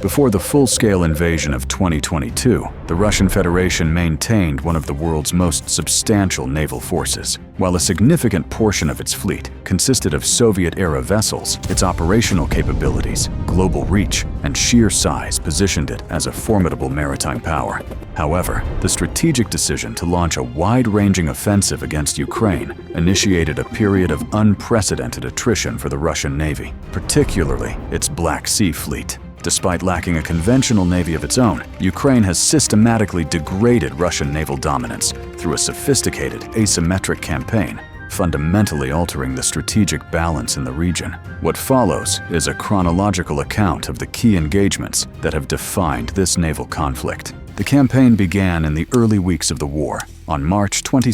Before the full-scale invasion of 2022, the Russian Federation maintained one of the world's most substantial naval forces. While a significant portion of its fleet consisted of Soviet-era vessels, its operational capabilities, global reach, and sheer size positioned it as a formidable maritime power. However, the strategic decision to launch a wide-ranging offensive against Ukraine initiated a period of unprecedented attrition for the Russian Navy, particularly its Black Sea Fleet. Despite lacking a conventional navy of its own, Ukraine has systematically degraded Russian naval dominance through a sophisticated asymmetric campaign, fundamentally altering the strategic balance in the region. What follows is a chronological account of the key engagements that have defined this naval conflict. The campaign began in the early weeks of the war, on March 22,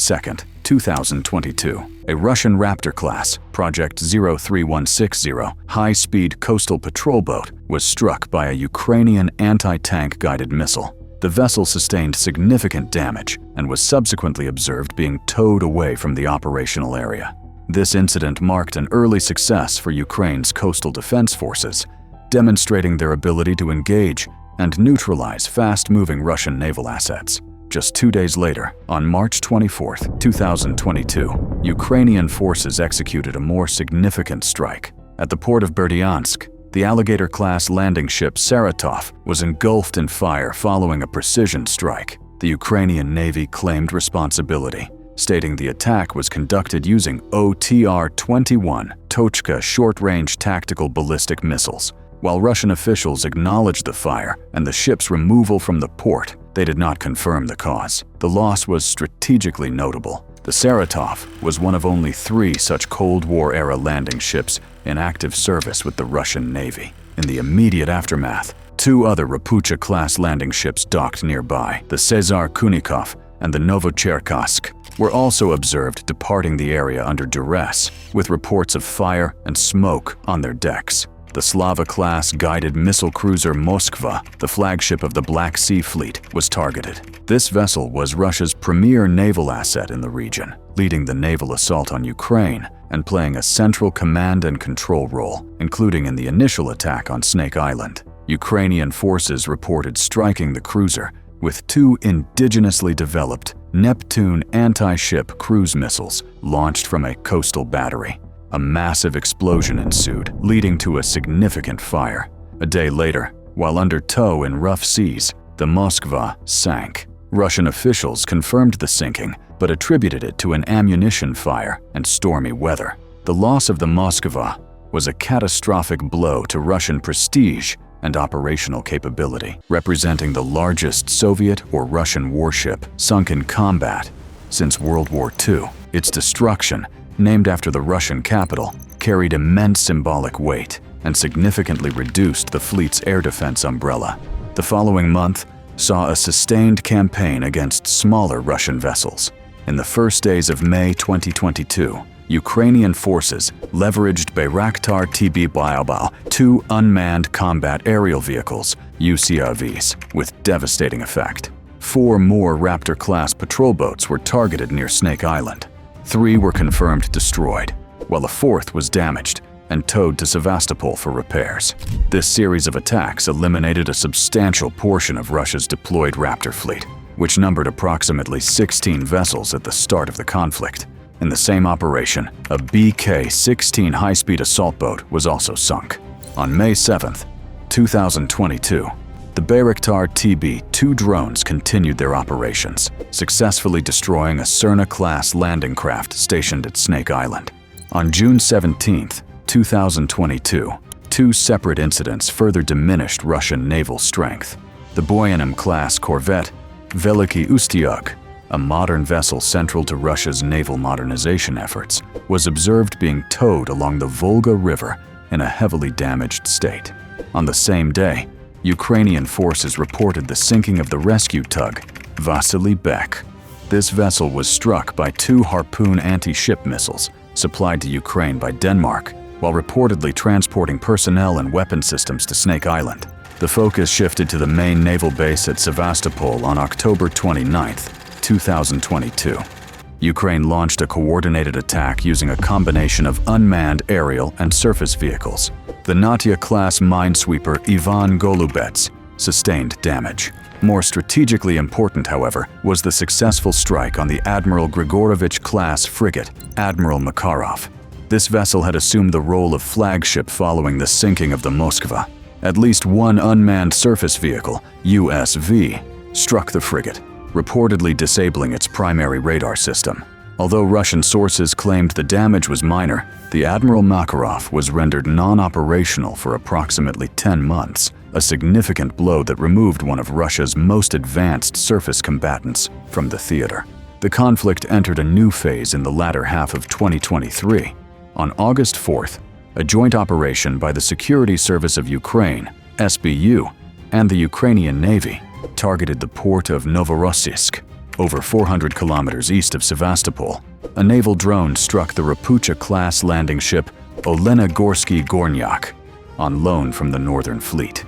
2022. A Russian Raptor-class Project 03160 high-speed coastal patrol boat was struck by a Ukrainian anti-tank guided missile. The vessel sustained significant damage and was subsequently observed being towed away from the operational area. This incident marked an early success for Ukraine's coastal defense forces, demonstrating their ability to engage and neutralize fast-moving Russian naval assets. Just 2 days later, on March 24, 2022, Ukrainian forces executed a more significant strike. At the port of Berdyansk, the Alligator-class landing ship Saratov was engulfed in fire following a precision strike. The Ukrainian Navy claimed responsibility, stating the attack was conducted using OTR-21 Tochka short-range tactical ballistic missiles. While Russian officials acknowledged the fire and the ship's removal from the port, they did not confirm the cause. The loss was strategically notable. The Saratov was one of only 3 such Cold War-era landing ships in active service with the Russian Navy. In the immediate aftermath, 2 other Rapucha-class landing ships docked nearby. The Cesar Kunikov and the Novocherkassk were also observed departing the area under duress, with reports of fire and smoke on their decks. The Slava-class guided missile cruiser Moskva, the flagship of the Black Sea Fleet, was targeted. This vessel was Russia's premier naval asset in the region, leading the naval assault on Ukraine and playing a central command and control role, including in the initial attack on Snake Island. Ukrainian forces reported striking the cruiser with 2 indigenously developed Neptune anti-ship cruise missiles launched from a coastal battery. A massive explosion ensued, leading to a significant fire. A day later, while under tow in rough seas, the Moskva sank. Russian officials confirmed the sinking, but attributed it to an ammunition fire and stormy weather. The loss of the Moskva was a catastrophic blow to Russian prestige and operational capability, representing the largest Soviet or Russian warship sunk in combat since World War II. Its destruction, named after the Russian capital, carried immense symbolic weight and significantly reduced the fleet's air defense umbrella. The following month saw a sustained campaign against smaller Russian vessels. In the first days of May 2022, Ukrainian forces leveraged Bayraktar TB Baobab, 2 unmanned combat aerial vehicles, UCAVs, with devastating effect. 4 more Raptor-class patrol boats were targeted near Snake Island. 3 were confirmed destroyed, while a 4th was damaged and towed to Sevastopol for repairs. This series of attacks eliminated a substantial portion of Russia's deployed Raptor fleet, which numbered approximately 16 vessels at the start of the conflict. In the same operation, a BK-16 high-speed assault boat was also sunk. On May 7, 2022, the Bayraktar TB-2 drones continued their operations, successfully destroying a Cerna-class landing craft stationed at Snake Island. On June 17, 2022, 2 separate incidents further diminished Russian naval strength. The Boyanim-class corvette Veliky Ustyug, a modern vessel central to Russia's naval modernization efforts, was observed being towed along the Volga River in a heavily damaged state. On the same day, Ukrainian forces reported the sinking of the rescue tug Vasily Bek. This vessel was struck by 2 Harpoon anti-ship missiles supplied to Ukraine by Denmark, while reportedly transporting personnel and weapon systems to Snake Island. The focus shifted to the main naval base at Sevastopol on October 29, 2022. Ukraine launched a coordinated attack using a combination of unmanned aerial and surface vehicles. The Natia-class minesweeper Ivan Golubets sustained damage. More strategically important, however, was the successful strike on the Admiral Grigorovich-class frigate, Admiral Makarov. This vessel had assumed the role of flagship following the sinking of the Moskva. At least one unmanned surface vehicle, USV, struck the frigate, reportedly disabling its primary radar system. Although Russian sources claimed the damage was minor, the Admiral Makarov was rendered non-operational for approximately 10 months, a significant blow that removed one of Russia's most advanced surface combatants from the theater. The conflict entered a new phase in the latter half of 2023. On August 4th, a joint operation by the Security Service of Ukraine, SBU, and the Ukrainian Navy targeted the port of Novorossiysk, over 400 kilometers east of Sevastopol. A naval drone struck the Rapucha-class landing ship Olena Gorsky Gornyak, on loan from the Northern Fleet.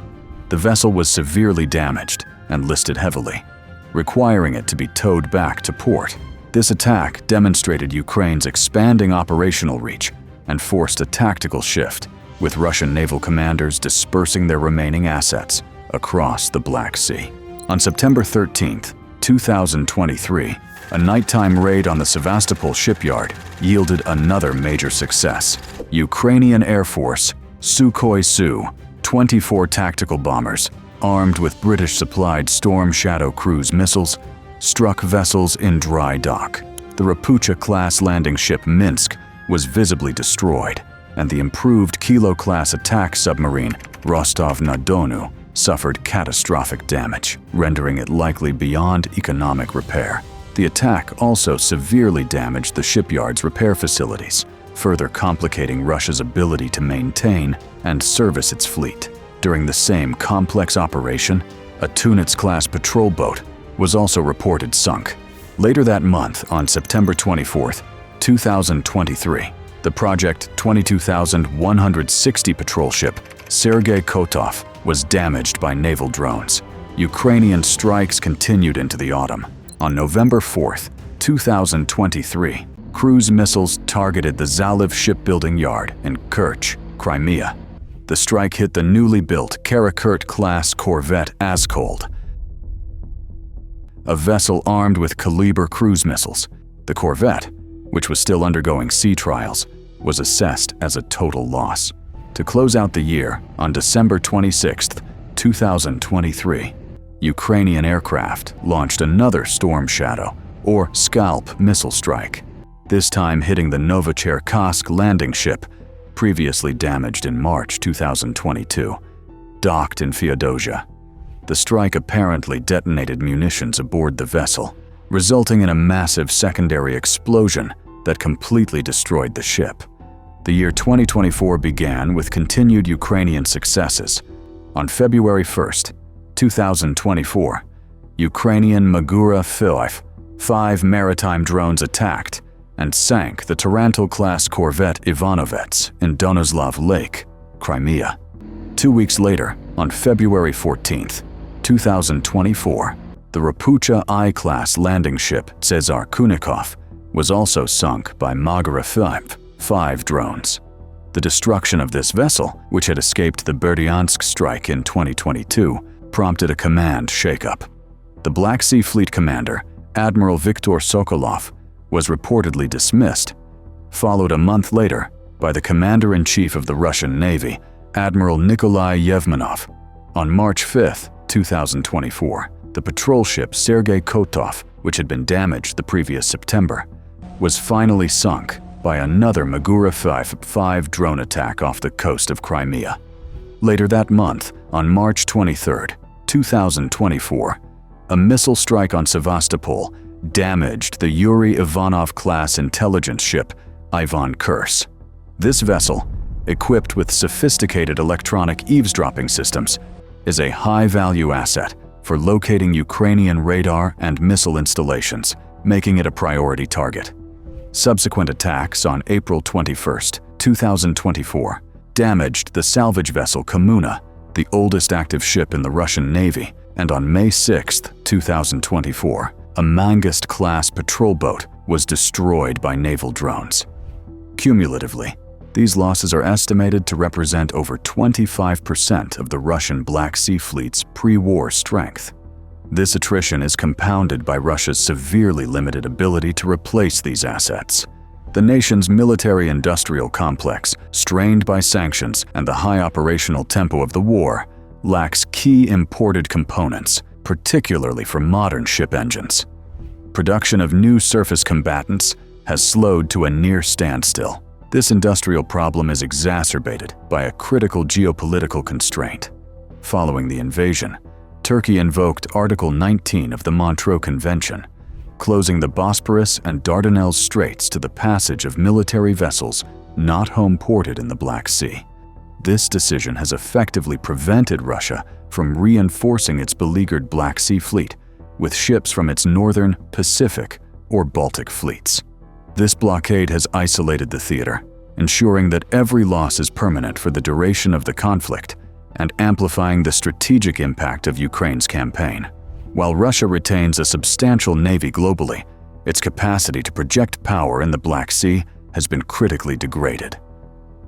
The vessel was severely damaged and listed heavily, requiring it to be towed back to port. This attack demonstrated Ukraine's expanding operational reach and forced a tactical shift, with Russian naval commanders dispersing their remaining assets across the Black Sea. On September 13, 2023, a nighttime raid on the Sevastopol shipyard yielded another major success. Ukrainian Air Force Sukhoi Su-24 tactical bombers, armed with British-supplied Storm Shadow cruise missiles, struck vessels in dry dock. The Rapucha-class landing ship Minsk was visibly destroyed, and the improved Kilo-class attack submarine Rostov-na-Donu suffered catastrophic damage, rendering it likely beyond economic repair. The attack also severely damaged the shipyard's repair facilities, further complicating Russia's ability to maintain and service its fleet. During the same complex operation, a Tunets-class patrol boat was also reported sunk. Later that month, on September 24, 2023, the Project 22,160 patrol ship Sergei Kotov was damaged by naval drones. Ukrainian strikes continued into the autumn. On November 4, 2023, cruise missiles targeted the Zaliv shipbuilding yard in Kerch, Crimea. The strike hit the newly built Karakurt-class corvette Askold, a vessel armed with Kaliber cruise missiles. The corvette, which was still undergoing sea trials, was assessed as a total loss. To close out the year, on December 26, 2023, Ukrainian aircraft launched another Storm Shadow, or Scalp, missile strike, this time hitting the Novocherkassk landing ship, previously damaged in March 2022, docked in Feodosia. The strike apparently detonated munitions aboard the vessel, resulting in a massive secondary explosion that completely destroyed the ship. The year 2024 began with continued Ukrainian successes. On February 1, 2024, Ukrainian MAGURA V5 maritime drones attacked and sank the Tarantul-class corvette Ivanovets in Donoslav Lake, Crimea. 2 weeks later, on February 14, 2024, the Rapucha I-class landing ship Cesar Kunikov was also sunk by MAGURA V5 drones. The destruction of this vessel, which had escaped the Berdyansk strike in 2022, prompted a command shakeup. The Black Sea Fleet commander, Admiral Viktor Sokolov, was reportedly dismissed, followed a month later by the commander-in-chief of the Russian Navy, Admiral Nikolai Yevmenov. On March 5, 2024, the patrol ship Sergei Kotov, which had been damaged the previous September, was finally sunk by another MAGURA V5 drone attack off the coast of Crimea. Later that month, on March 23, 2024, a missile strike on Sevastopol damaged the Yuri Ivanov-class intelligence ship Ivan Kurs. This vessel, equipped with sophisticated electronic eavesdropping systems, is a high-value asset for locating Ukrainian radar and missile installations, making it a priority target. Subsequent attacks on April 21, 2024, damaged the salvage vessel Kamuna, the oldest active ship in the Russian Navy, and on May 6, 2024, a Mangist-class patrol boat was destroyed by naval drones. Cumulatively, These losses are estimated to represent over 25% of the Russian Black Sea Fleet's pre-war strength. This attrition is compounded by Russia's severely limited ability to replace these assets. The nation's military-industrial complex, strained by sanctions and the high operational tempo of the war, lacks key imported components, particularly for modern ship engines. Production of new surface combatants has slowed to a near standstill. This industrial problem is exacerbated by a critical geopolitical constraint. Following the invasion, Turkey invoked Article 19 of the Montreux Convention, closing the Bosporus and Dardanelles Straits to the passage of military vessels not home-ported in the Black Sea. This decision has effectively prevented Russia from reinforcing its beleaguered Black Sea Fleet with ships from its northern, Pacific, or Baltic fleets. This blockade has isolated the theater, ensuring that every loss is permanent for the duration of the conflict and amplifying the strategic impact of Ukraine's campaign. While Russia retains a substantial navy globally, its capacity to project power in the Black Sea has been critically degraded.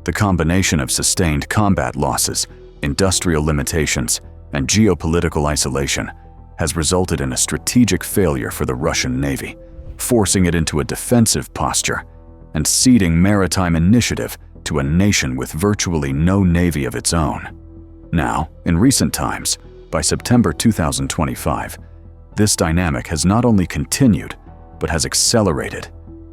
The combination of sustained combat losses, industrial limitations, and geopolitical isolation has resulted in a strategic failure for the Russian Navy, forcing it into a defensive posture and ceding maritime initiative to a nation with virtually no navy of its own. Now, in recent times, by September 2025, this dynamic has not only continued, but has accelerated,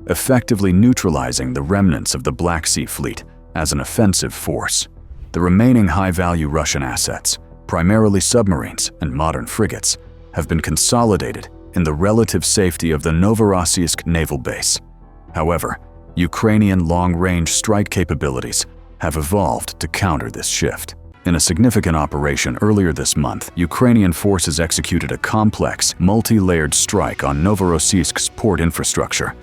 effectively neutralizing the remnants of the Black Sea Fleet as an offensive force. The remaining high-value Russian assets, primarily submarines and modern frigates, have been consolidated in the relative safety of the Novorossiysk naval base. However, Ukrainian long-range strike capabilities have evolved to counter this shift. In a significant operation earlier this month, Ukrainian forces executed a complex, multi-layered strike on Novorossiysk's port infrastructure.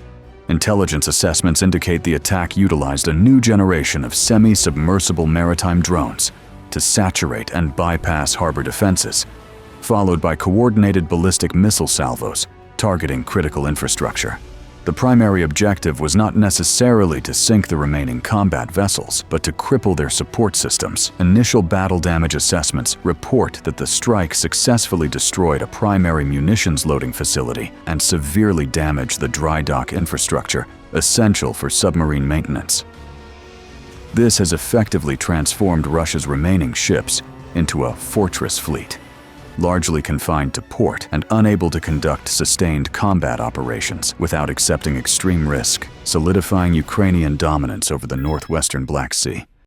Intelligence assessments indicate the attack utilized a new generation of semi-submersible maritime drones to saturate and bypass harbor defenses, followed by coordinated ballistic missile salvos targeting critical infrastructure. The primary objective was not necessarily to sink the remaining combat vessels, but to cripple their support systems. Initial battle damage assessments report that the strike successfully destroyed a primary munitions loading facility and severely damaged the dry dock infrastructure essential for submarine maintenance. This has effectively transformed Russia's remaining ships into a fortress fleet, largely confined to port and unable to conduct sustained combat operations without accepting extreme risk, solidifying Ukrainian dominance over the northwestern Black Sea.